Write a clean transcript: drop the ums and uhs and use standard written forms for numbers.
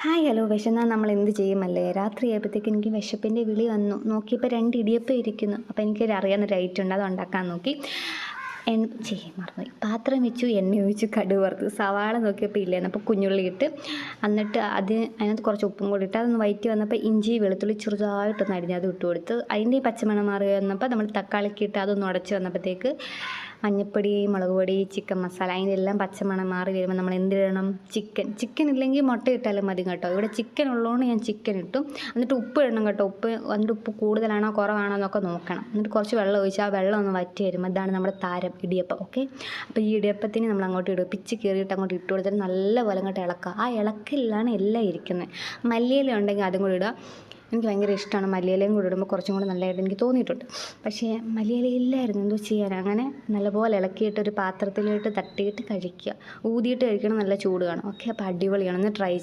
Hi hello വിശന്നാൽ നമ്മൾ എന്ത് ചെയ്യുമല്ലേ? രാത്രിയായപ്പോഴത്തേക്ക് എനിക്ക് വിശപ്പിൻ്റെ വിളി വന്നു. നോക്കിയപ്പോൾ 2 ഇടിയപ്പം ഇരിക്കുന്നു. അപ്പോൾ എനിക്കൊരു അറിയാവുന്നൊരു ഐറ്റം ഉണ്ട്, അത് ഉണ്ടാക്കാൻ നോക്കി. ചെയ്യാൻ മറന്നുപോയി. പാത്രം വെച്ചു, എണ്ണ ഒഴിച്ചു, കടുക് വറുത്തു. സവാള നോക്കിയപ്പോൾ ഇല്ലായിരുന്നു, അപ്പോൾ കുഞ്ഞുള്ളി ഇട്ട്, എന്നിട്ട് അതിനകത്ത് കുറച്ച് ഉപ്പും കൂടി ഇട്ട് അതൊന്ന് വയറ്റി വന്നപ്പോൾ ഇഞ്ചി വെളുത്തുള്ളി ചെറുതായിട്ടൊന്ന് അരിഞ്ഞ് അത് ഇട്ട് കൊടുത്ത്, അതിൻ്റെ പച്ചമണം മാറി വന്നപ്പോൾ നമ്മൾ തക്കാളിക്ക് ഇട്ട് അതൊന്ന് ഉടച്ച് വന്നപ്പോഴത്തേക്ക് മഞ്ഞൾപ്പൊടി, മുളക് പൊടി, ചിക്കൻ മസാല, അതിനെല്ലാം പച്ചമണം മാറി വരുമ്പോൾ നമ്മൾ എന്തിടണം? ചിക്കൻ ഇല്ലെങ്കിൽ മുട്ട ഇട്ടാലും മതി കേട്ടോ. ഇവിടെ ചിക്കൻ ഉള്ളതുകൊണ്ട് ഞാൻ ചിക്കൻ ഇട്ടു. എന്നിട്ട് ഉപ്പ് ഇടണം കേട്ടോ. എന്നിട്ട് ഉപ്പ് കൂടുതലാണോ കുറവാണോ എന്നൊക്കെ നോക്കണം. എന്നിട്ട് കുറച്ച് വെള്ളം ഒഴിച്ച് ആ വെള്ളം ഒന്ന് വറ്റി വരുമ്പോൾ ഇതാണ് നമ്മുടെ താരം ഇടിയപ്പം. ഓക്കെ, അപ്പോൾ ഈ ഇടിയപ്പത്തിന് നമ്മൾ അങ്ങോട്ട് ഇടും, പിച്ച് കീറിയിട്ട് അങ്ങോട്ട് ഇട്ട് കൊടുത്തിട്ട് നല്ലപോലെ അങ്ങോട്ട് ഇളക്കുക. ആ ഇളക്കിലാണ് എല്ലാം ഇരിക്കുന്നത്. മല്ലിയില ഉണ്ടെങ്കിൽ അതും കൂടി ഇടുക. എനിക്ക് ഭയങ്കര ഇഷ്ടമാണ് മല്ലിയിലയും കൂടി ഇടുമ്പോൾ കുറച്ചും കൂടി നല്ലതായിട്ട് എനിക്ക് തോന്നിയിട്ടുണ്ട്. പക്ഷേ മല്ലിയില ഇല്ലായിരുന്നു, എന്തോ ചെയ്യാൻ. അങ്ങനെ നല്ലപോലെ ഇളക്കിയിട്ട് ഒരു പാത്രത്തിലിട്ട് തട്ടിയിട്ട് കഴിക്കുക. ഊതിയിട്ട് കഴിക്കണം, നല്ല ചൂട് കാണും. ഓക്കെ, അപ്പോൾ അടിപൊളിയാണ്, ഒന്ന് ട്രൈ